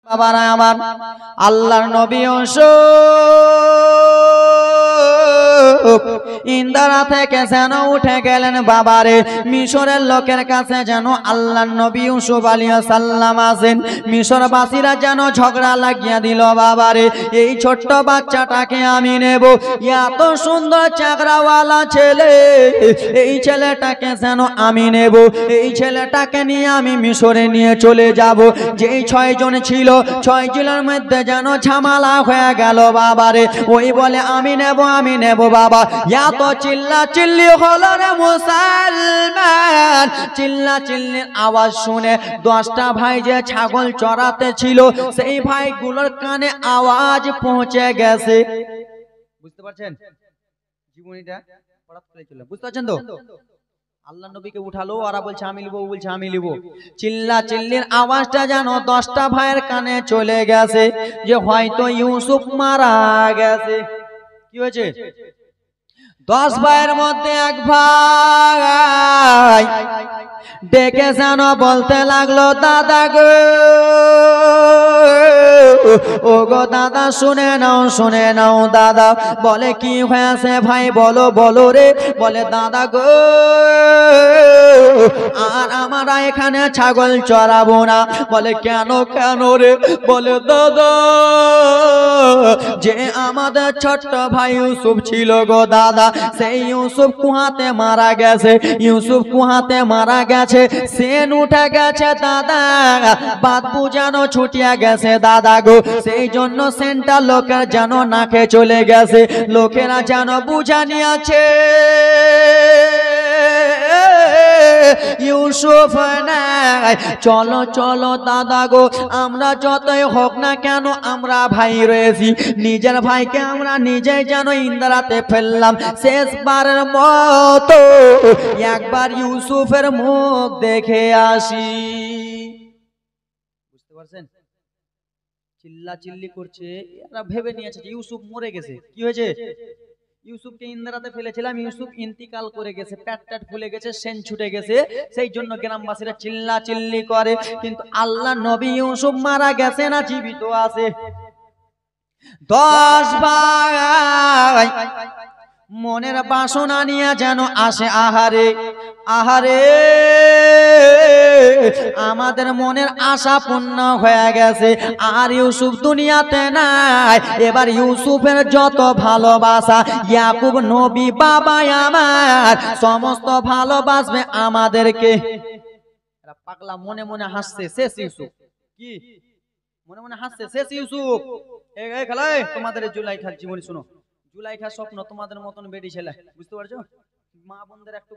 বাবারা আমার, আল্লাহর নবী ইন্দারা থেকে যেন উঠে গেলেন বাবারে। মিশরের লোকের কাছে যেন আল্লাহর নবী ইউসুফ আলাইহিস সালাম আছেন। মিশরবাসীরা যেন ঝগড়া লাগিয়ে দিল বাবারে, এই ছোট্ট বাচ্চাটাকে আমি নেব, এত সুন্দর চাকরাওয়ালা ছেলে, এই ছেলেটাকে যেন আমি নেব, এই ছেলেটাকে নিয়ে আমি মিশরে নিয়ে চলে যাব। যেই 6 জন ছিল, 6 জনের মধ্যে যেন ঝামেলা হয়ে গেল বাবারে। ওই বলে আমি নেব বাবা। এত চিল্লা চিল্লি হলো রে মুসলমান, চিল্লা চিল্লির আওয়াজ শুনে 10টা ভাই যে ছাগল চড়াতে ছিল, সেই ভাইগুলোর কানে আওয়াজ পৌঁছে গেছে। বুঝতে পারছেন জীবনীটা? বুঝতে পারছেন তো? আল্লাহ নবীকে উঠালো, ওরা বলছে আমি লিবো, বলছে আমি লিবো। চিল্লা চিল্লির আওয়াজটা যেন 10টা ভাইয়ের কানে চলে গেছে যে হয়তো ইউসুফ মারা গেছে। কি হয়েছে? 10 ভাইয়ের মধ্যে এক ভাই ডেকে যেন বলতে লাগলো, দাদা গো, ও গো দাদা, শুনে নাও দাদা। বলে কি হয়েছে ভাই, বলো রে। বলে দাদা গো, আর আমরা এখানে ছাগল চড়াবো না। বলে কেন রে? বলে দাদা, যে আমাদের ছোট্ট ভাই ইউসুফ ছিল গো দাদা, সেই ইউসুফ কুহাতে মারা গেছে, সেন উঠে গেছে দাদা, বাদ বুঝানো ছুটিয়া গেছে দাদা গো। সেই জন্য সেন্টার লোকের যেন নাকে চলে গেছে, লোকেরা যেন বুঝা নিয়েছে ইউসুফ নাই। চলো দাদা গো, আমরা যতই হোক না কেন আমরা ভাই রয়েছি, নিজের ভাইকে আমরা নিজেই যেন ইন্দারাতে ফেললাম। শেষবারের মতো একবার ইউসুফের মুখ দেখে আসি। বুঝতে পারছেন? চিল্লা চিল্লি করছে, এরা ভেবে নিয়েছে যে ইউসুফ মরে গেছে। কি হয়েছে? ইউসুফকে ইন্দারাতে ফেলেছিলাম, ইউসুফ ইন্তিকাল করে গেছে, পেট ফুলে গেছে, সেন ছুটে গেছে, সেই জন্য গ্রামবাসীরা চিল্লা চিল্লি করে। কিন্তু আল্লাহ নবী ইউসুফ মারা গেছে না জীবিত আছে? 10 ভাই মনের বাসনা নিয়ে যেন আসে, আহারে আমাদের মনের আশা পূর্ণ হয়ে গেছে, আর ইউসুফ দুনিয়াতে নাই। এবার ইউসুফের যত ভালোবাসা, ইয়াকুব নবী বাবা আমার সমস্ত ভালোবাসবে আমাদেরকে। পাগলা মনে মনে হাসছে, শেষ ইউসুফ। কি মনে মনে হাসছে? শেষ ইউসুফ। খেলায় তোমাদের জুলাইখার জীবনী শুনো। জুলাইখার স্বপ্ন তোমাদের মতন বেডি ছেলে, বুঝতে পারছো? মা বোনদের একটু,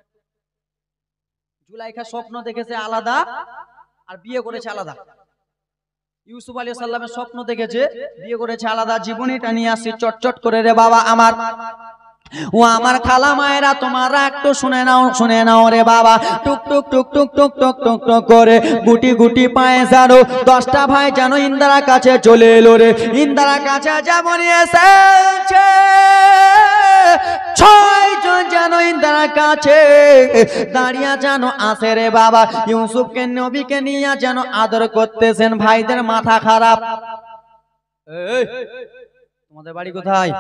জুলাইখা স্বপ্ন দেখেছে আলাদা আর বিয়ে করেছে আলাদা। ইউসুফ আলাইহিস সালামের স্বপ্ন দেখেছে, বিয়ে করেছে আলাদা। জীবনীটা নিয়ে আসি চটচট করে রে বাবা আমার। ও আমার খালা মায়েরা, তোমরা একটু শুনে নাও রে বাবা। টুক টুক টুক টুক টুক টুক টুক টুক করে গুটি গুটি পায়ে যেন 10টা ভাই যেন ইন্দারা কাছে চলে এলো রে। ইন্দারা কাছে যেমন এসেছে, 6 জন যেন ইন্দারা কাছে দাঁড়িয়ে যেন আসে রে বাবা। ইউসুফকে নবীকে নিয়ে যেন আদর করতেছেন। ভাইদের মাথা খারাপ। তোমাদের বাড়ি কোথায়?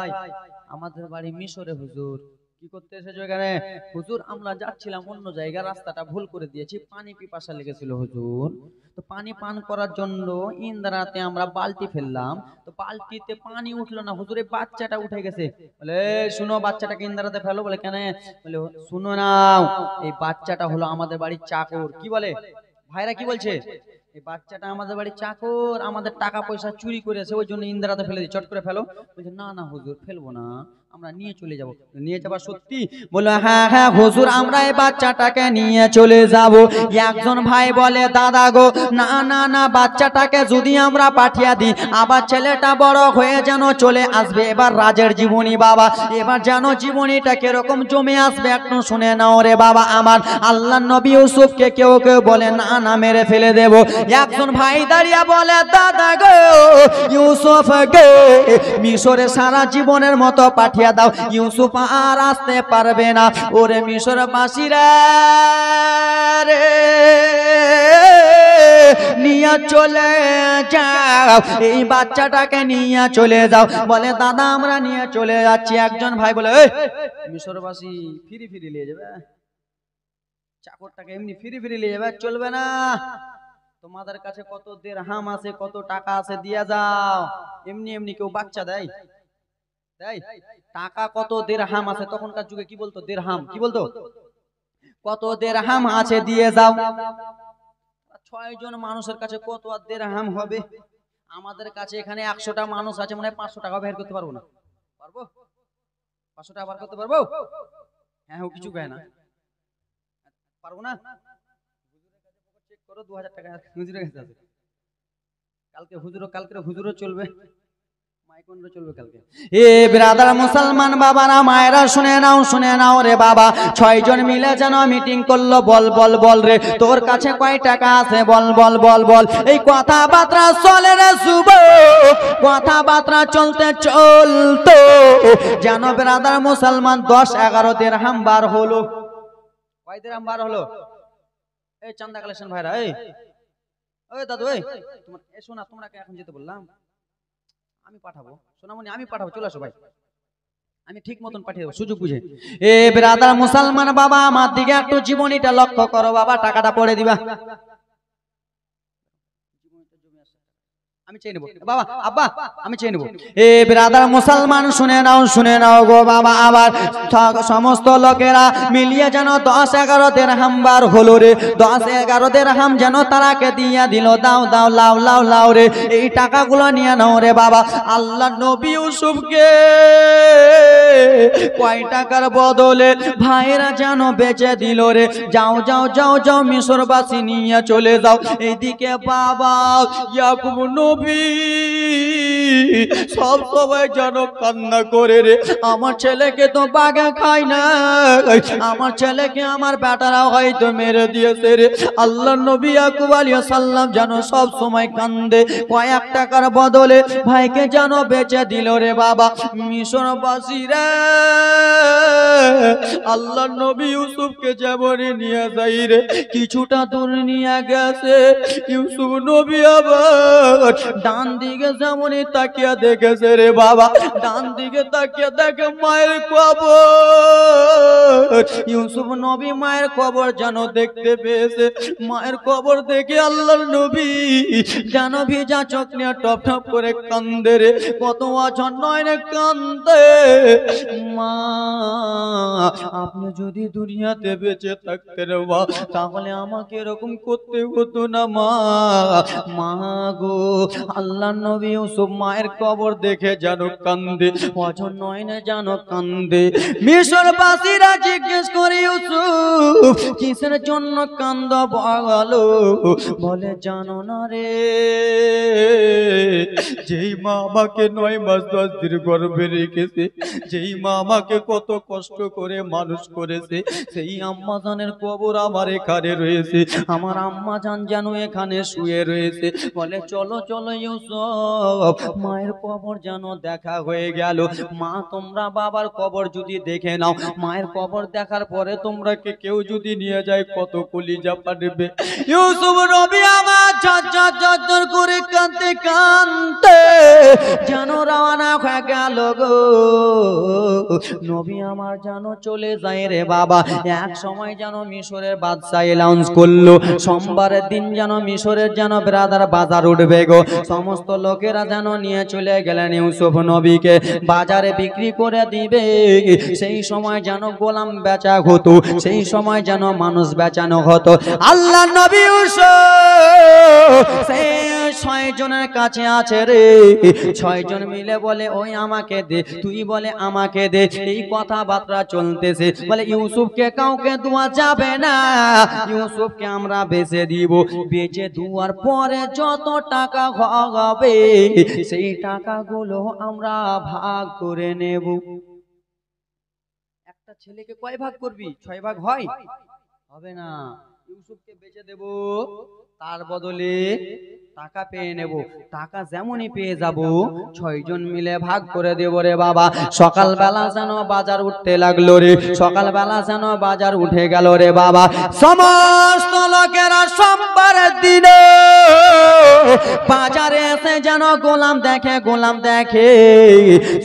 আমাদের বাড়ি মিশরে হুজুর। কি করতে এসেছো এখানে? হুজুর আমরা যাচ্ছিলাম অন্য জায়গা, রাস্তাটা ভুল করে দিয়েছি, পানি পিপাসা লেগেছিল হুজুর, তো পানি পান করার জন্য ইন্দারাতে আমরা বালতি ফেললাম, তো বালতিতে পানি উঠলো না হুজুর, এই বাচ্চাটা উঠে গেছে। বলে শুনো, বাচ্চাটাকে ইন্দারাতে ফেলো। বলে কেন? বলে শুনো নাও, এই বাচ্চাটা হলো আমাদের বাড়ির চাকর। কি বলে ভাইরা? কি বলছে? এই বাচ্চাটা আমাদের বাড়ির চাকর, আমাদের টাকা পয়সা চুরি করেছে, ওই জন্য ইন্দারাতে ফেলে দিই, চট করে ফেলো। বলছে না হুজুর, ফেলবো না, আমরা নিয়ে চলে যাব। নিয়ে যাবা সত্যি? বলে হ্যাঁ হুজুর, আমরা এই বাচ্চাটাকে নিয়ে চলে যাব। একজন ভাই বলে দাদা গো, না বাচ্চাটাকে যদি আমরা পাঠিয়ে দিই, আবার ছেলেটা বড় হয়ে যেন চলে আসবে। এবার রাজের জীবনী বাবা, এবার যেন জীবনীটা কিরকম জমে আসবে একটু শুনে নাও রে বাবা আমার। আল্লাহ নবী ইউসুফকে কেউ বলে না মেরে ফেলে দেব। একজন ভাই দাঁড়িয়ে বলে দাদা গো, ইউসুফকে মিশরে সারা জীবনের মতো পাঠিয়ে পাঠিয়ে দাও। ইউসুফ আর আসতে পারবে না। ওরে মিশরবাসীরা রে নিয়ে চলে যাও, এই বাচ্চাটাকে নিয়ে চলে যাও। বলে দাদা আমরা নিয়ে চলে যাচ্ছি। একজন ভাই বলে মিশরবাসী ফিরি ফিরি নিয়ে যাবে, চাকরটাকে এমনি ফিরি ফিরি নিয়ে যাবে, চলবে না। তোমাদের কাছে কত দিরহাম আছে, কত টাকা আছে, দিয়ে যাও। এমনি এমনি কেউ বাচ্চা দেয়? টাকা কত দিরহাম আছে, তখনকার যুগে কি বলতো? দিরহাম কি বলতো? কত দিরহাম আছে, দিয়ে যাও। 6 জন মানুষের কাছে কত আর দিরহাম হবে? আমাদের কাছে এখানে 100টা মানুষ আছে, মানে 500 টাকা বের করতে পারবো না? পারবো? 500 টাকা বার করতে পারবো? হ্যাঁ, ও কিছু কয় না, পারবো না। চেক করো 2000 টাকা হুজুরের কাছে আছে। কালকে হুজুরও চলবে, চলবে কালকে। এ ব্রাদার মুসলমান বাবারা মায়েরা শুনে নাও রে বাবা। 6 জন মিলে যেন মিটিং করলো। বল বল বল রে, তোর কাছে কয় টাকা আছে? বল বল বল বল। এই কথাবার্তা চলে রে যুবক, কথাবার্তা চলতে যেন ব্রাদার মুসলমান 10-11 দিরহাম বার হলো। কয় দিরহাম বার হলো? এই চান্দা কালেকশন ভাইরা, ওই দাদু, তোমার এসো না, তোমরা এখন যেতে বললাম? আমি পাঠাবো, সোনামণি আমি পাঠাবো, চলে আসো ভাই, আমি ঠিক মতন পাঠিয়ে দেবো সুযোগ বুঝে। এ ব্রাদার মুসলমান বাবা আমার দিকে একটু জীবনীটা লক্ষ্য করো বাবা, টাকাটা পড়ে দিবা। আমি চেয়ে নেবো বাবা, আব্বা আমি চেয়ে নেবো। এ ব্রাদার মুসলমান শুনে নাও গো বাবা। আবার সমস্ত লোকেরা মিলিয়ে যেন 10-11 দিরহাম বার হলো রে। 10-11 দিরহাম যেন তারাকে দিয়ে দিল। দাও দাও, লাও লাও লাও রে, এই টাকাগুলো নিয়ে নাও রে বাবা। আল্লাহ নবী ইউসুফকে কয় টাকার বদলে ভাইরা যেন বেচে দিল রে। যাও যাও যাও যাও, মিশরবাসী নিয়ে চলে যাও। এইদিকে বাবা ইয়াকুব নবী সব সবাই যেন কান্না করে রে, আমার ছেলেকে তো বাঘে খায় না, আমার ছেলেকে আমার বেটারা হয়তো মেরে দিয়েছে রে। আল্লাহ নবী ইয়াকুব আলাইহিস সালাম যেন সব সময় কান্দে। কয়েক টাকার বদলে ভাইকে যেন বেচে দিল রে বাবা। মিশরবাসীরা আল্লাহ নবী ইউসুফকে যেমনই নিয়ে যাই রে, কিছুটা দূর নিয়ে গেছে। ইউসুফ নবী আবার ডান দিকে যেমনই তাকিয়ে দেখেছে রে বাবা, ডান দিকে তাকিয়ে দেখে মায়ের কবর। ইউসুফ নবী মায়ের কবর যেন দেখতে পেয়েছে। মায়ের কবর দেখে আল্লাহর নবী যেন ভিজা চোখ নিয়ে টপ টপ করে কান্দে রে। কত বছর নয় রে কান্দে, মা আপনি যদি দুনিয়াতে বেঁচে থাকতেন মা, তাহলে আমাকে এরকম করতে হতো না মা। মা গো, আল্লাহ নবী ইউসুফ মায়ের কবর দেখে যেন কান্দে, বছর নয় না যেন কান্দে। মিশরবাসীরা জিজ্ঞেস করে ইউসুফ কিসের জন্য কান্দ বলো? বলে জানো না রে, যেই মা আমাকে 9 মাস 10 দিন গর্ভে রেখেছে, যেই মা আমাকে কত কষ্ট করে মানুষ করেছে, সেই আম্মা জানের কবর আমার এখানে রয়েছে। আমার আম্মা জান যেন এখানে শুয়ে রয়েছে। বলে চলো চলো ইউসুফ, মায়ের কবর যেন দেখা হয়ে গেল। মা তোমরা বাবার কবর যদি দেখে নাও, মায়ের কবর দেখার পরে তোমরা কেউ যদি নিয়ে যায় কত কলিজা ফাটবে। ইউসুফ নবী আমার ঝরঝর ঝরঝর করে কাঁদতে কাঁদতে যেন রওনা হয়ে গেল গো। নবী আমার যেন চলে যায় রে বাবা। এক সময় যেন মিশরের বাদশা অ্যানাউন্স করলো সোমবারের দিন যেন মিশরের যেন ব্রাদার বাজার উঠবে গো। সমস্ত লোকেরা যেন নিয়ে চলে গেলেন ইউসুফ নবীকে, বাজারে বিক্রি করে দিবে। সেই সময় যেন গোলাম বেচা হতো, সেই সময় যেন মানুষ বেচানো হতো। আল্লাহ নবী ইউসুফ সেই 6 জনের কাছে আছে রে। 6 জন মিলে বলে ওই আমাকে দে, তুই বলে আমাকে দে, এই কথাবার্তা চলতেছে। বলে ইউসুফকে কাউকে দেওয়া যাবে না, ইউসুফকে আমরা বেচে দিব। বেচে দেওয়ার পরে যত টাকা হবে সেই টাকাগুলো আমরা ভাগ করে নেব। একটা ছেলেকে কয় ভাগ করবি? 6 ভাগ হয়? হবে না। ইউসুফকে বেচে দেব, তার বদলে টাকা পেয়ে নেব। টাকা যেমনই পেয়ে যাব 6 জন মিলে ভাগ করে দেব রে বাবা। সকালবেলা যেন বাজার উঠতে লাগলো রে, সকালবেলা যেন বাজার উঠে গেল রে বাবা। সমস্ত লোকেরা সোমবার দিনে বাজারে এসে যেন গোলাম দেখে, গোলাম দেখে।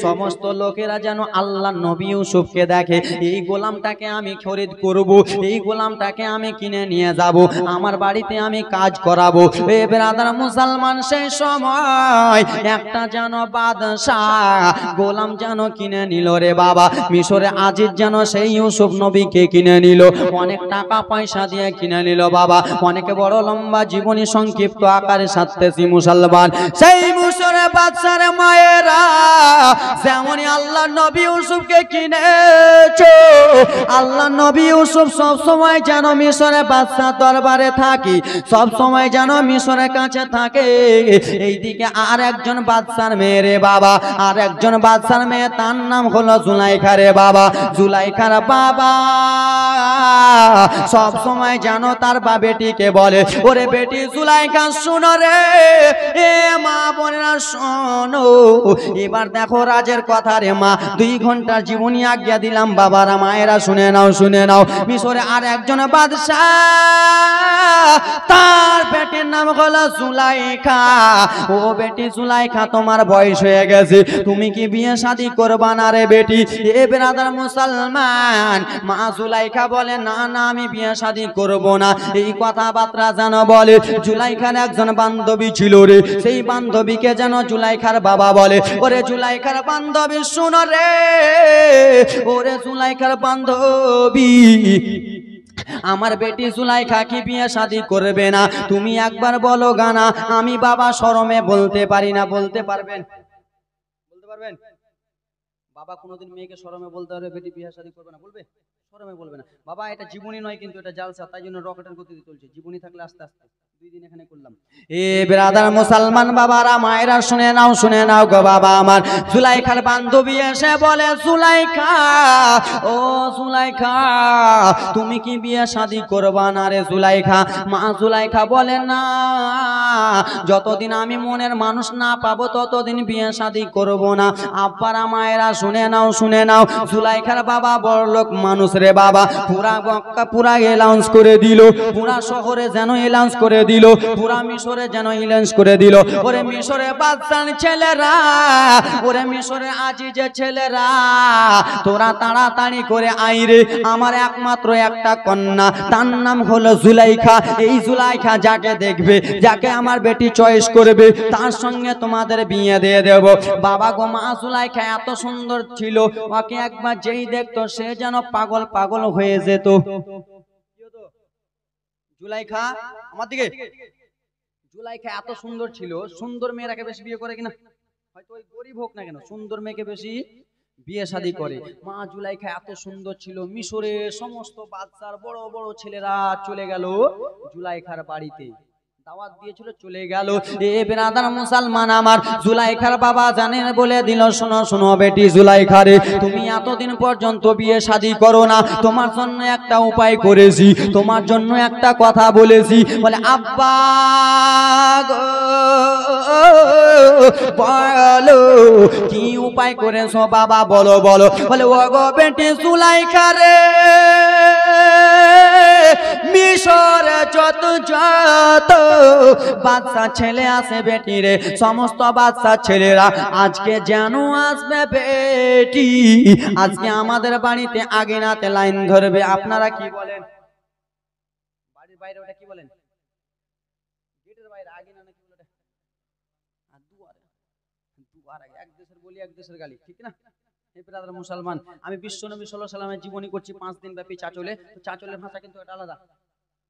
সমস্ত লোকেরা যেন আল্লাহ নবী ইউসুফকে দেখে, এই গোলামটাকে আমি খরিদ করব, এই গোলামটাকে আমি কিনে নিয়ে যাব, আমার বাড়িতে আমি কাজ করাবো। এ ব্রাদার মুসলমান, সেই সময় একটা যেন বাদশাহ গোলাম যেন কিনে নিল রে বাবা। মিশরে আজিজ যেন সেই ইউসুফ নবীকে কিনে নিল, অনেক টাকা পয়সা দিয়ে কিনে নিল বাবা। অনেকে বড় লম্বা জীবনী সংক্ষিপ্ত আকারে সাথেছি মুসলমান। সেই মিশরে বাদশার মায়েরা যেমনই আল্লাহ নবী ইউসুফকে কিনেছে, আল্লাহ নবী ইউসুফ সব সময় যেন মিশরে বাদশা দরবারে থাকি, সব সময় যেন মিশরের কাছে থাকে। এইদিকে আর একজন বাদশার মেয়ে রে বাবা, আর একজন বাদশার মেয়ে, তার নাম হলো জুলাইখা রে বাবা। জুলাইখার বাবা সব সময় যেন তার বা বেটিকে বলে, ওরে বেটি জুলাইখা শুনো রে, এ মা বোনেরা শোনো, এবার দেখো রাজের কথা রে মা। 2 ঘন্টার জীবনী আজ্ঞা দিলাম বাবারা, মায়েরা শুনে নাও, শুনে নাও। মিশরে আর একজন বাদশা, তার বেটির নাম হলো জুলাইখা। ও বেটি জুলাইখা, তোমার বয়স হয়ে গেছে, তুমি কি বিয়ে শাদী করবা না রে বেটি? এ ব্রাদার মুসলমান, মা জুলাইখা বলে, না না আমি বিয়ে শাদী করব না। এই কথাবার্তা যেন বলে। জুলাইখার একজন বান্ধবী ছিল রে, সেই বান্ধবীকে যেন জুলাইখার বাবা বলে, ওরে জুলাইখার বান্ধবী শুনো রে, ওরে জুলাইখার বান্ধবী, আমার বেটি জুলাইখা কি বিয়ে শাদী করবে না? তুমি একবার বলো গানা, আমি বাবা শরমে বলতে পারি না। বলতে পারবেন? বলতে পারবেন? বাবা কোনোদিন মেয়েকে শরমে বলতে পারবে বেটি বিয়ে শাদী করবে না? বলবে? শরমে বলবে না বাবা। এটা জীবনী নয় কিন্তু, এটা জালসা, তাই জন্য রকেটের গতিতে চলছে। জীবনী থাকলে আস্তে আস্তে 2 দিন এখানে করলাম। এ ব্রাদার মুসলমান বাবারা, মায়েরা শুনে নাও, শুনে নাও গো বাবা আমার। জুলাইখার বান্ধবী এসে বলে, জুলাইখা, ও জুলাইখা, তুমি কি বিয়ে শাদী করবা না রে জুলাইখা? মা জুলাইখা বলে, না, যতদিন আমি মনের মানুষ না পাবো ততদিন বিয়ে শাদী করব না। আব্বারা মায়েরা শুনে নাও, শুনে নাও। জুলাইখার বাবা বড়লোক মানুষ রে বাবা, পুরা মক্কা পুরা এলাউন্স করে দিল, পুরা শহরে যেন এলাউন্স করে দিল, পুরা মিশরে যেন এলাউন্স করে দিল, ওরে মিশরে বাদশার ছেলেরা, ওরে মিশরে আজিজের ছেলেরা, তোরা তাড়াতাড়ি করে আইরে, আমার একমাত্র একটা কন্যা, তার নাম হলো জুলাইখা। এই জুলাইখা যাকে দেখবে, যাকে আমার বেটি চয়েস করবে, তার সঙ্গে তোমাদের বিয়ে দিয়ে দেব। বাবা গো, মা জুলাইখা এত সুন্দর ছিল, ওকে একবার যেই দেখতো সে যেন পাগল পাগল হয়ে যেত। জুলাইখা আমার দিকে, জুলাইখা এত সুন্দর ছিল, সুন্দর মেয়েরাকে বেশি বিয়ে করে কিনা? হয়তো ওই গরিব হোক না কেন, সুন্দর মেয়েকে বেশি বিয়ে শাদী করে। মা জুলাইখা এত সুন্দর ছিল, মিশরে সমস্ত বাদশার বড় বড় ছেলেরা চলে গেল জুলাইখার বাড়িতে, দাওয়াত দিয়েছিল, চলে গেল। এ ব্রাদার মুসলমান আমার, জুলাইখার বাবা জানেন বলে দিল, শোনো শোনো বেটি জুলাইখা রে, তুমি এতদিন পর্যন্ত বিয়ে শাদী করো না, তোমার জন্য একটা উপায় করেছি, তোমার জন্য একটা কথা বলেছি। বলে, আব্বা গো বলো কি উপায় করেছো বাবা, বলো বলো। বলে, ও গো বেটি জুলাইখা রে, মিশরে যত যত বাচ্চা ছেলে আছে বেটি রে, সমস্ত বাচ্চা ছেলেরা আজকে যেন আসবে বেটি, আজকে আমাদের বাড়িতে আগিনাতে লাইন ধরবে। আপনারা কি বলেন? বাড়ির বাইরে ওটা কি বলেন? গেটের বাইরে আগিনা নাকি বলে? দুয়ারে, দুয়ারে। এক দেশের বলি, এক দেশের গালি, ঠিক না? মুসলমান, আমি বিশ্বনবী সাল্লাল্লাহু আলাইহি ওয়াসাল্লামের জীবনী করছি 5 দিন ব্যাপী চাচলে। চাচলের ভাষা কিন্তু এটা আলাদা।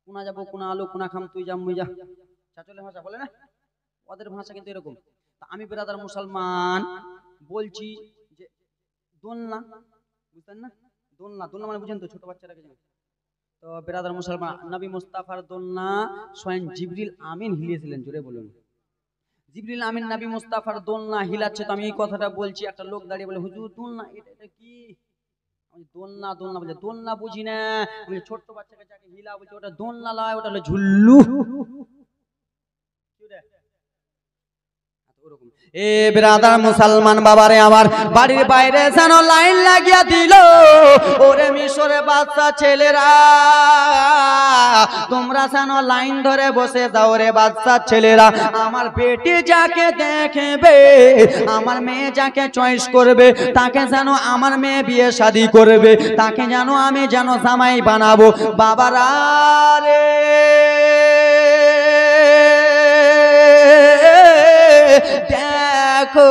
কোনা যাবো, কোনা আলো, কোনা খাম, তুই যা মুই যা, চাচলের ভাষা বলে না, ওদের ভাষা কিন্তু এরকম। আমি ব্রাদার মুসলমান বলছি যে দোলনা, বুঝতেন না? দোলনা, দোলনা মানে বুঝেন তো, ছোট বাচ্চারা জানে তো। ব্রাদার মুসলমান, নবী মুস্তাফার দোলনা স্বয়ং জিবরিল আমিন হিলিয়েছিলেন, জোরে বলুন। জিবরিল আমিন নবী মুস্তাফার দোলনা হিলাচ্ছে। তো আমি এই কথাটা বলছি, একটা লোক দাঁড়িয়ে বলে, হুজুর দোলনা এটা কি? আমি দোলনা, দোলনা বলছে, দোলনা বুঝি না। আমি ছোট্ট বাচ্চাকে যাকে হিলা বলছে, ওটা দোলনা লয়, ওটা হলো ঝুল্লু। এ ব্রাদার মুসলমান বাবারে আমার, বাড়ির বাইরে যেন লাইন লাগিয়া দিল। ওরে মিশরে বাচ্চা ছেলেরা, তোমরা যেন লাইন ধরে বসে যাও রে বাচ্চা ছেলেরা। আমার বেটি যাকে দেখবে, আমার মেয়ে যাকে চয়েস করবে, তাকে যেন আমার মেয়ে বিয়ে শাদী করবে, তাকে যেন আমি যেন জামাই বানাবো। বাবারা রে, দেখো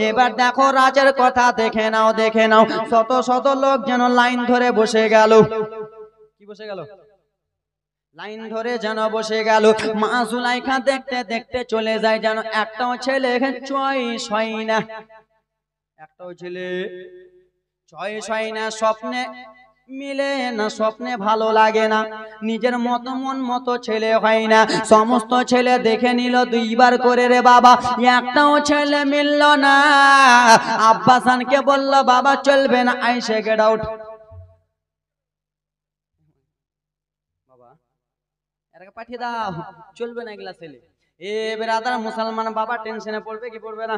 এবার দেখো রাজের কথা দেখে নাও, দেখে নাও শত শত লোক যেন লাইন ধরে বসে গেল। কি বসে গেল? লাইন ধরে যেন বসে গেল। মা জুলাইখা দেখতে দেখতে চলে যায়, যেন একটাও ছেলে চয়েস হয় না, একটাও ছেলে চয়েস হয় না, স্বপ্নে মিলে না, স্বপ্নে ভালো লাগে না, নিজের মতো মন মতো ছেলে হয় না। সমস্ত ছেলে দেখে নিল দুইবার করে রে বাবা, একটাও ছেলে মিলল না। আব্বাসানকে বলল বাবা চলবে না, আইসে গেট আউট। বাবা এটাকে পাঠিয়ে দাও, চলবে না এগুলা ছেলে। এ ব্রাদার মুসলমান বাবা টেনশনে পড়বে কি পড়বে না?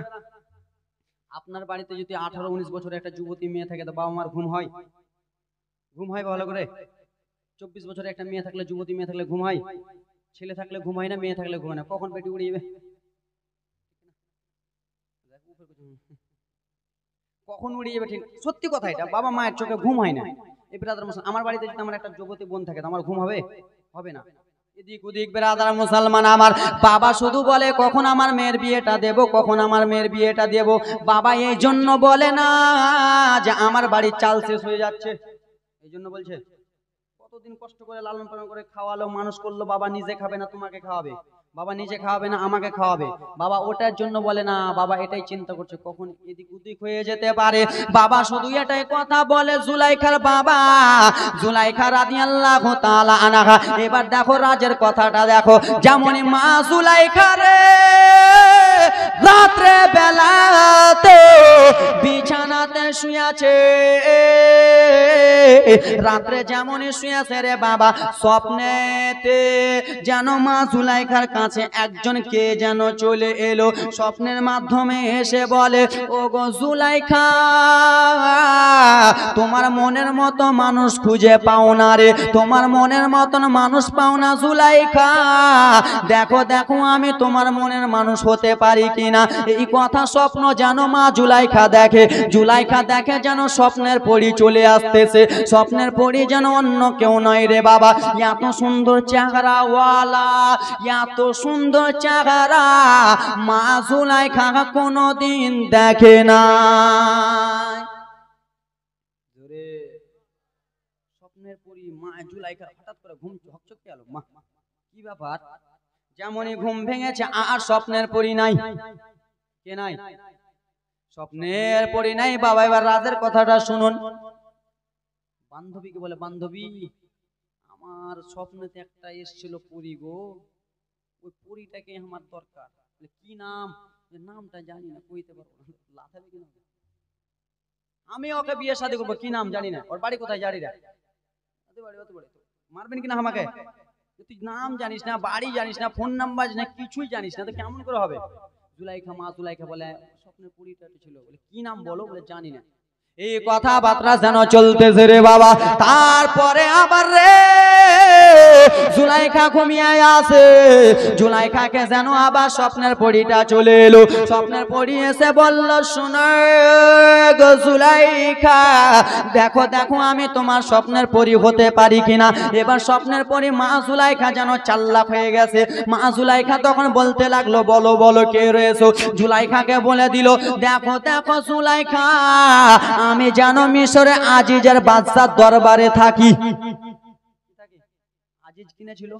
আপনার বাড়িতে যদি 18-19 বছরের একটা যুবতী মেয়ে থাকে তো বাবা মার ঘুম হয়? ঘুম হয় ভালো করে? 24 বছরের একটা মেয়ে থাকলে, যুবতী মেয়ে থাকলে ঘুম হয়? ছেলে থাকলে ঘুম হয় না, মেয়ে থাকলে ঘুম হয় না। কখন পেটি উড়িয়ে কখন উড়িয়ে ঠিক সত্যি কথা এটা, বাবা মায়ের চোখে ঘুম হয় না। এই ব্রাদার মুসলমান, আমার বাড়িতে যদি আমার একটা যুবতী বোন থাকে তো আমার ঘুম হবে? হবে না। এদিক ওদিক ব্রাদার মুসলমান আমার, বাবা শুধু বলে কখন আমার মেয়ের বিয়েটা দেব, কখন আমার মেয়ের বিয়েটা দেব। বাবা এই জন্য বলে না যে আমার বাড়ির চাল শেষ হয়ে যাচ্ছে, এই জন্য বলছে। কতদিন কষ্ট করে লালন পালন করে খাওয়ালো, মানুষ করলো, বাবা নিজে খাবে না তোমাকে খাওয়াবে, বাবা নিজে খাওয়াবে না আমাকে খাওয়াবে। বাবা ওটার জন্য বলে না, বাবা এটাই চিন্তা করছে কখন এদিক ওদিক হয়ে যেতে পারে। বাবা শুধু এটাই কথা বলে। জুলাইখার বাবা, জুলাইখা রাদিয়াল্লাহু তাআলা আনহা, এবার দেখো রাজের কথাটা দেখো। যেমনই মা জুলাইখা রে রাত্রে বেলাতে বিছানাতে শুয়েছে, রাত্রে যেমনই শুয়েছে রে বাবা, স্বপ্নেতে যেন মা জুলাইখার কাছে একজন কে যেন চলে এলো। স্বপ্নের মাধ্যমে এসে বলে, ও গো জুলাইখা, তোমার মনের মতো মানুষ খুঁজে পাও না রে, তোমার মনের মতন মানুষ পাও না জুলাইখা। দেখো দেখো আমি তোমার মনের মানুষ হতে পারি কিনা। এই কথা স্বপ্ন যেন মা জুলাইখা দেখে। জুলাইখা দেখে যেন স্বপ্নের পরি চলে আসতেছে। স্বপ্নের পরি যেন অন্য কেউ নয় রে বাবা, এত সুন্দর চেহারা ওয়ালা, এত সুন্দর চেহারা মা জুলাইখা কোনোদিন দেখে না। স্বপ্নের পরি মা জুলাইখা হঠাৎ করে ঘুম ঝকঝকে এলো, মা কি ব্যাপার? যেমনই ঘুম ভেঙেছে আর স্বপ্নের পরি নাই। কে নাই? স্বপ্নের পরি নাই। বাবা এবার রাতের কথাটা শুনুন। বান্ধবীকে বলে, বান্ধবী আমার স্বপ্নেতে একটা এসেছিল পরি গো, ওই পরিটাকে আমার দরকার। কি নাম? নামটা জানি না, কইতে পারবো না। লাথাবি কি নাম? আমি ওকে বিয়ে শাদী করবো, কি নাম জানি না, ওর বাড়ি কোথায় জানি না। মারবেন কিনা আমাকে? তুই নাম জানিস না, বাড়ি জানিস না, ফোন নাম্বার জানিস না, কিছুই জানিস না, তো কেমন করে হবে? জুলাইখা মা জুলাইখা বলে স্বপ্নের পরিটা ছিল, বলে কি নাম বলো, বলে জানি না। এই কথাবার্তা যেন চলতেছে রে বাবা। তারপরে আবার রে জুলাইখা ঘুমিয়ে আসে। জুলাইখাকে যেন আবার স্বপ্নের পরিটা চলে এলো। স্বপ্নের পরি এসে বলল, শোনো গো জুলাইখা, দেখো দেখো আমি তোমার স্বপ্নের পরি হতে পারি কিনা। এবার স্বপ্নের পরি মা জুলাইখা যেন চাল্লাক হয়ে গেছে। মা জুলাইখা তখন বলতে লাগলো, বলো বলো কে রয়েছো। জুলাইখাকে বলে দিল, দেখো দেখো জুলাইখা, আমি জানো মিশরে আজিজের বাদশার দরবারে থাকি। আজিজ কিনেছিল,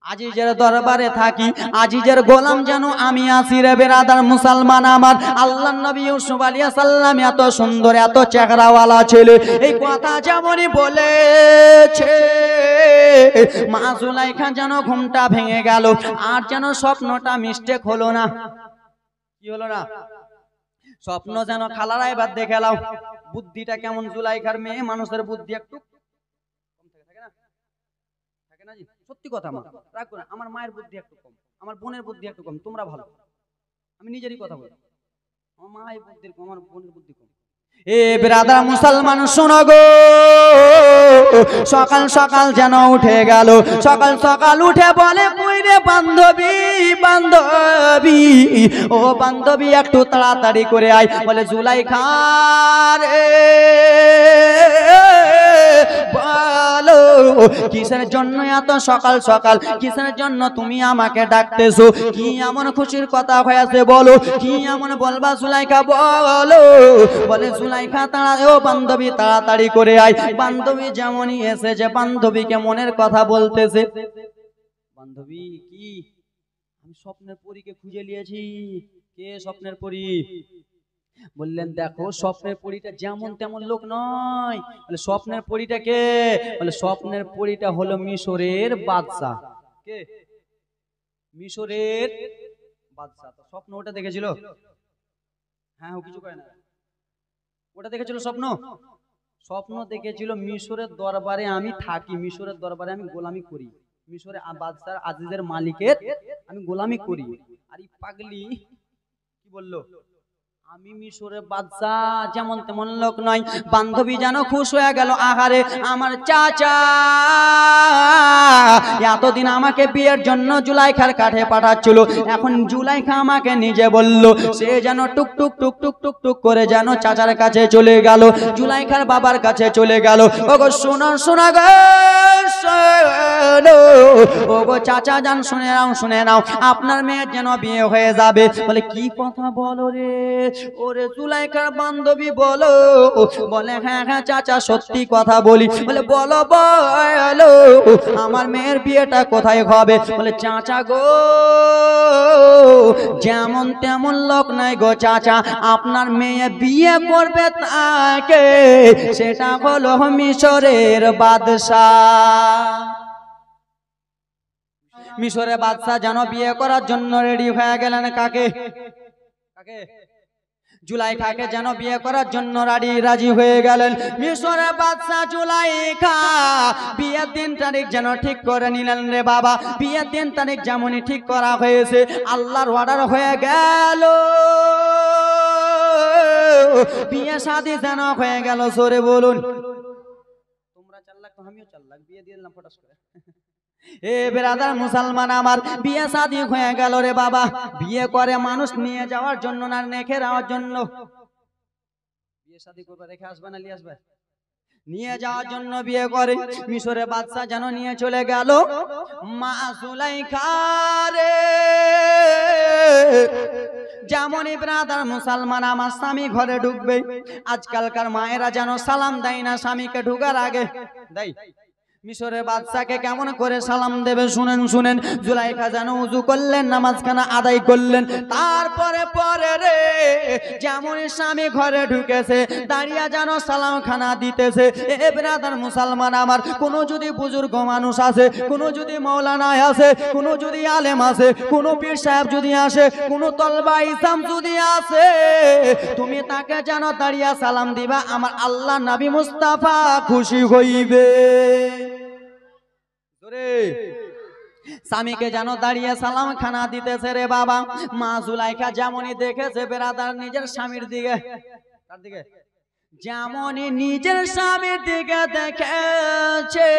আজিজের দরবারে থাকি, আজিজের গোলাম যেন আমি আছি রে বেরাদার মুসলমান আমার। আল্লাহর নবী ইউসুফ আলাইহিস সালাম এত সুন্দর, এত চেহারাওয়ালা ছেলে। এই কথা যেমনই বলেছে, মা জুলাইখা যেন ঘুমটা ভেঙে গেল, আর যেন স্বপ্নটা মিস্টেক হলো না। কি হলো না? স্বপ্ন যেন খালারা এবার দেখে লাও বুদ্ধিটা কেমন। জুলাইখার মেয়ে মানুষের বুদ্ধি একটু কম থাকে না? থাকে না জি? সত্যি কথা মা, রাখো না। আমার মায়ের বুদ্ধি একটু কম, আমার বোনের বুদ্ধি একটু কম, তোমরা ভালো। আমি নিজেরই কথা বলি, আমার মা এই বুদ্ধির কম, আমার বোনের বুদ্ধি কম। এ ব্রাদার মুসলমান শোনো গো, সকাল সকাল যেন উঠে গেল, সকাল সকাল উঠে বলে কই রে বান্ধবী, বান্ধবী ও বান্ধবী একটু তাড়াতাড়ি করে আয়। বলে জুলাইখা রে বলো কিসের জন্য এত সকাল সকাল, কিসের জন্য তুমি আমাকে ডাকতেছো, কি এমন খুশির কথা হয়েছে বলো, কি এমন বলবা জুলাইখা বলো। বলে জুলাইখা ও বান্ধবী তাড়াতাড়ি করে আয়। বান্ধবী যেমনই এসেছে বান্ধবীকে মনের কথা বলতেছে। বান্ধবী কি, আমি স্বপ্নের পরীকে খুঁজে নিয়েছি। কে স্বপ্নের পরী? বললেন দেখো স্বপ্নের পরীটা যেমন তেমন লোক নয়। বলে স্বপ্নের পরীটা কে? বলে স্বপ্নের পরীটা হলো মিশরের বাদশা। কে? মিশরের বাদশা। তো স্বপ্ন ওটা দেখেছিল? হ্যাঁ ও কিছু কয় না, ওটা দেখেছিল স্বপ্ন? স্বপ্ন দেখেছিল মিশরের দরবারে আমি থাকি, মিশরের দরবারে আমি গোলামি করি, মিশরের বাদশার আজিজের মালিকের আমি গোলামি করি। আর এই পাগলি কি বললো, আমি মিশরের বাদশা যেমন তেমন লোক নয়। বান্ধবী যেন খুশ হয়ে গেল, আহারে আমার চাচা এতদিন আমাকে বিয়ের জন্য জুলাইখার কাঠে পাঠাচ্ছিল, এখন জুলাইখা আমাকে নিজে বলল, সে যেন টুক টুক টুক টুক টুক টুক করে যেন চাচার কাছে চলে গেল, জুলাইখার বাবার কাছে চলে গেল। ওগো শোনো শোনা গো, ওগো চাচা যান শুনে নাও, শুনে নাও আপনার মেয়ের যেন বিয়ে হয়ে যাবে। বলে কি কথা বলো রে? ওরে জুলাইখার বান্ধবী বলো। বলে হ্যাঁ হ্যাঁ চাচা সত্যি কথা বলি। বলে বলো বলো আমার মেয়ের বিয়েটা কোথায় হবে? বলে চাচা গো যেমন তেমন লোক নাই গো চাচা, আপনার মেয়ে বিয়ে করবে তাকে, সেটা হলো মিশরের বাদশাহ। মিশরের বাদশাহ যেন বিয়ে করার জন্য রেডি হয়ে গেলেন। কাকে? কাকে? জুলাইখাকে যেন বিয়ে করার জন্য রাজি হয়ে গেলেন মিশরের বাদশাহ। জুলাইখা বিয়ের দিন তারিখ যেন ঠিক করে নিলেন রে বাবা। বিয়ের দিন তারিখ যেমনই ঠিক করা হয়েছে, আল্লাহর অর্ডার হয়ে গেল, বিয়ে শাদী যেন হয়ে গেল। সরে বলুন, তোমরা 4 লাখ তো আমিও 4 লাখ বিয়ে দিয়ে দিলাম ফটাস করে। এ ব্রাদার মুসলমান আমার, বিয়ে শাদী হয়ে গেল রে বাবা। বিয়ে করে মানুষ নিয়ে যাওয়ার জন্য না রেখে যাওয়ার জন্য? বিয়ে শাদী করবে রেখে আসবে না নিয়ে আসবে? নিয়ে যাওয়ার জন্য বিয়ে করে। মিশরের বাদশা যেন নিয়ে চলে গেল মা জুলাইখা রে। যেমনই ব্রাদার মুসলমান আমার স্বামী ঘরে ঢুকবে, আজকালকার মায়েরা যেন সালাম দেয় না স্বামীকে ঢুকার আগে, দেয়? মিশরের বাদশাকে কেমন করে সালাম দেবে শুনেন শুনেন। জুলাইখা যেন উজু করলেন, নামাজখানা আদায় করলেন, তারপরে পরে রে যেমন স্বামী ঘরে ঢুকেছে দাঁড়িয়ে যেন সালাম খানা দিতেছে। এ ব্রাদার মুসলমান আমার, কোনো যদি বুজুর্গ মানুষ আছে, কোনো যদি মৌলানা আছে, কোনো যদি আলেম আছে, কোনো পীর সাহেব যদি আসে, কোনো তলবা ইসলাম যদি আসে, তুমি তাকে যেন দাঁড়িয়ে সালাম দিবা, আমার আল্লাহ নবী মুস্তাফা খুশি হইবে। স্বামীকে যেন দাঁড়িয়ে সালাম খানা দিতেছে রে বাবা। মা জুলাইখা যেমনই দেখেছে বেরাদার নিজের স্বামীর দিকে, তার দিকে যেমনই নিজের স্বামীর দিকে দেখেছে,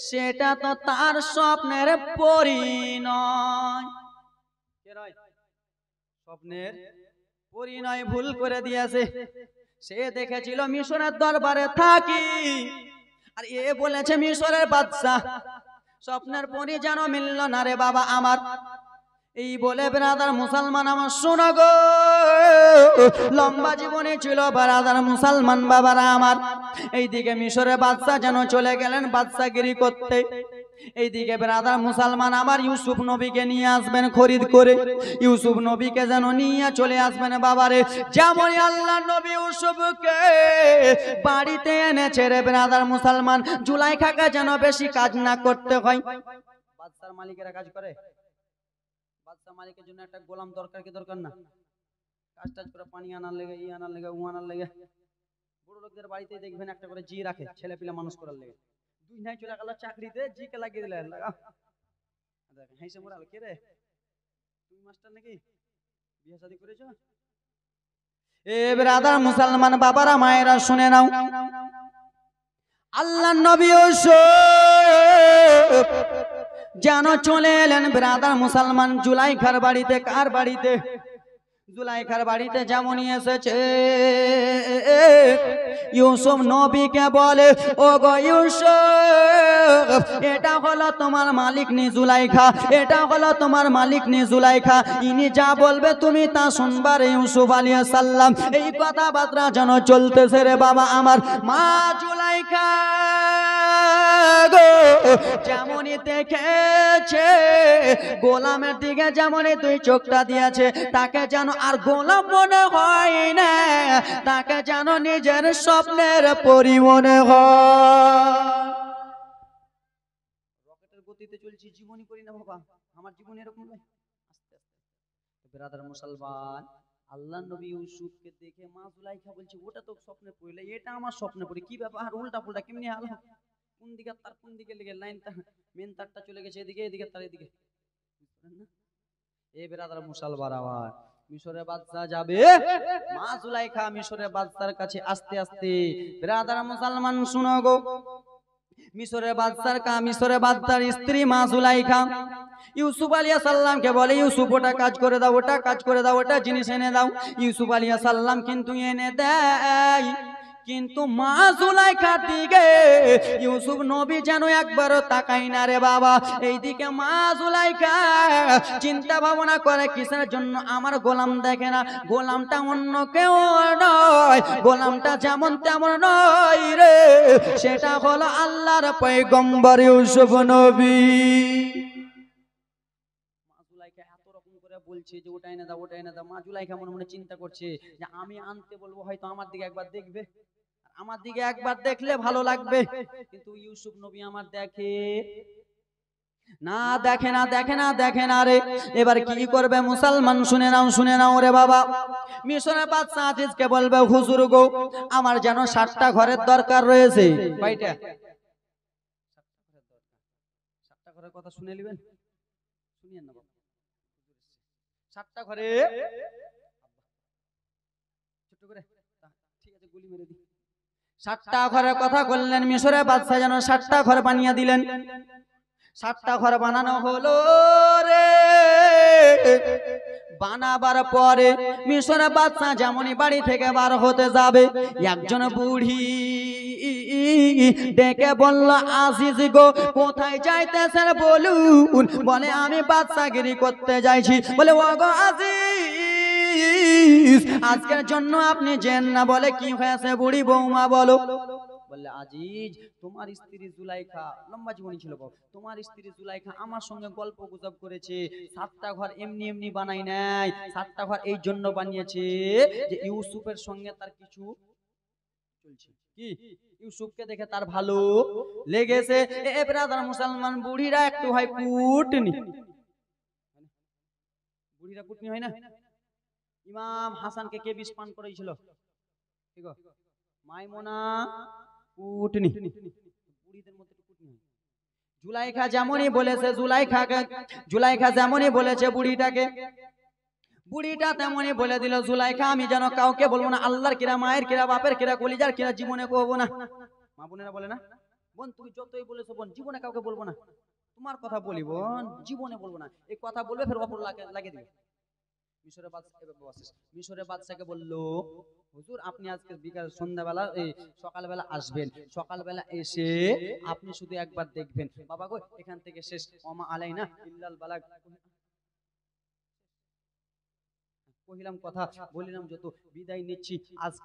সেটা তো তার স্বপ্নের পরিণয়, স্বপ্নের পরিণয় ভুল করে দিয়েছে। সে দেখেছিল মিশরের দরবারে থাকি, আর এ বলেছে মিশরের বাদশা। স্বপ্নের পরি যেন মিলল না রে বাবা আমার। এই বলে ব্রাদার মুসলমান আমার শোনো গো, লম্বা জীবনে ছিল ব্রাদার মুসলমান বাবারা আমার। এইদিকে মিশরের বাদশা যেন চলে গেলেন বাদশাগিরি করতে। এইদিকে ব্রাদার মুসলমান আবার ইউসুফ নবীকে নিয়ে আসবেন খরিদ করে, ইউসুফ নবীকে যেন নিয়ে চলে আসবেন বাবারে। যেমন আল্লাহ নবী ইউসুফকে বাড়িতে এনেছে রে ব্রাদার মুসলমান, জুলাইখাকে যেন বেশি কাজ না করতে হয়। বাদশার মালিকেরা কাজ করে, বাদশা মালিকের জন্য একটা গোলাম দরকার কি দরকার না? কাজ টাজ করে পানি আনার লেগে, ই আনার লেগে, উ আনার লেগে। বড় লোকদের বাড়িতে দেখবেন একটা করে জি রাখে ছেলে পিলা মানুষ করার লেগে। দুই নাই চলে গেল চাকরিতে, জি কে লাগিয়ে দিলেন, হেসে মোড়াল, কে রে তুই মাস্টার নাকি? বিয়ে শাদী করেছো? এ ব্রাদার মুসলমান বাবারা মায়েরা শুনে নাও, আল্লাহ নবী ইউসুফ যেন চলে এলেন ব্রাদার মুসলমান জুলাইখার বাড়িতে। কার বাড়িতে? জুলাইখার বাড়িতে যেমনই এসেছে ইউসুফ নবীকে বলে, ও গো ইউসুফ, এটা হলো তোমার মালিক নি জুলাইখা, এটা হলো তোমার মালিক নি জুলাইখা, ইনি যা বলবে তুমি তা শুনবার। ইউসুফ আলাইহিস সালাম এই কথাবার্তা যেন চলতেছে রে বাবা আমার। মা জুলাইখা গো যেমনই দেখেছে গোলামের দিকে যেমনই তুই চোখটা দিয়েছে, তাকে যেন আর গোলাম মনে হয় না, তাকে যেন নিজের স্বপ্নের পরি মনে হয়। রকেটের গতিতে চলছি, জীবনী করি না বাবা, আমার জীবন এরকম নয়। আস্তে আস্তে ব্রাদার মুসলমান, আল্লাহ নবী ইউসুফকে দেখে মা জুলাইখা বলছে, ওটা তো স্বপ্নে পড়লে, এটা আমার স্বপ্নে পড়ি। কি ব্যাপার, উল্টা পুল্টা কেমনি হাল, কোন দিকে তার কোন দিকে লেগে লাইনটা, মেন তারটা চলে গেছে এদিকে, এদিকে তার এদিকে। এ ব্রাদার মুসলমান, আবার মিশরের বাদশা যাবে, মা জুলাইখা মিশরের বাদশার কাছে আস্তে আস্তে। ব্রাদার মুসলমান শুনো গো, মিশরের বাদশার মিশরের বাদশার স্ত্রী মা জুলাইখা ইউসুফ আলাইহিস সালামকে বলে, ইউসুফ ওটা কাজ করে দাও, ওটা কাজ করে দাও, ওটা জিনিস এনে দাও। ইউসুফ আলাইহিস সালাম কিন্তু এনে দেয়, কিন্তু মা জুলাইখার দিকে ইউসুফ নবী যেন একবারও তাকাই না রে বাবা। এইদিকে মা জুলাইখা চিন্তা ভাবনা করে, কিসের জন্য আমার গোলাম দেখে না, গোলামটা অন্য কেউ নয়, গোলামটা যেমন তেমন নয় রে, সেটা হলো আল্লাহর পয়গম্বর ইউসুফ নবী। মা জুলাইখা এত রকম করে বলছে যে ওটা এনে দাও, ওটা এনে দাও। মা জুলাইখা মনে মনে চিন্তা করছে যে আমি আনতে বলবো, হয়তো আমার দিকে একবার দেখবে, আমার দিকে একবার দেখলে ভালো লাগবে। কিন্তু ইউসুফ নবী আমার দেখে না, দেখে না, দেখে না, দেখে না রে। এবার কি করবে মুসলমান, শুনে নাও, শুনে নাও রে বাবা। মিশরের বাদশা আজিজকে বলবে, হুজুর গো আমার যেন 7টা ঘরের দরকার রয়েছে। কয়টা? 7টা ঘরের কথা শুনে নেবেন, শুনিয়েন না বাবা। 7টা ঘরে ছোট করে, ঠিক আছে গুলি মেরে দি। 7টা ঘরের কথা বললেন মিশরের বাদশা, যেন 7টা ঘর বানিয়ে দিলেন। 7টা ঘর বানানো হলো রে। বানাবার পরে মিশরের বাদশা যেমনই বাড়ি থেকে বার হতে যাবে, একজন বুড়ি ডেকে বলল, আজিজ গো কোথায় যাইতেছেন বলুন। বলে আমি বাদশাগিরি করতে যাইছি। বলে ও গো আজিজ, আজকের জন্য আপনি যেন না। বলে কি হয়েছে বুড়ি বৌমা বলো। বললে আজিজ, তোমার স্ত্রী জুলাইখা, লম্বা জীবনী ছিল বাবা, তোমার স্ত্রী জুলাইখা আমার সঙ্গে গল্প গুজব করেছে। 7টা ঘর এমনি এমনি বানাই নাই, 7টা ঘর এই জন্য বানিয়েছে যে ইউসুফের সঙ্গে তার কিছু চলছে। কি? ইউসুফকে দেখে তার ভালো লেগেছে। এ ব্রাদার মুসলমান, বুড়িরা একটু হয় কুটনি, বুড়িরা কুটনি হয় না। ইমাম হাসানকে কে বিষ পান করেছিল? ঠিক আছে, মাইমুনা কুটনি, বুড়িদের মধ্যে কুটনি হয়। জুলাইখা যেমনই বলেছে, জুলাইখা যেমনই বলেছে বুড়িটাকে, বুড়িটা তেমনই বলে দিল, জুলাইখা আমি যেন কাউকে বলবো না, আল্লাহর কিরা, মায়ের কিরা, বাপের কিরা, কলিজার কিরা জীবনে কহবো না। মা বোনেরা বলে না, বোন তুমি যতই বলেছো বোন, জীবনে কাউকে বলবো না, তোমার কথা বলি বোন, জীবনে বলবো না। এই কথা বলবে ফের অপর লাগিয়ে দিবে। মিশরের বাদশাকে বললো, হুজুর আপনি আজকে বিকাল সন্ধ্যাবেলা সকালবেলা আসবেন, সকালবেলা এসে আপনি শুধু একবার দেখবেন। বাবা গো এখান থেকে শেষ, ওমা আলাইনা ইল্লাল বালাগ কহিলাম, কথা বলিলাম, যত বিদায় নিচ্ছি আজকে।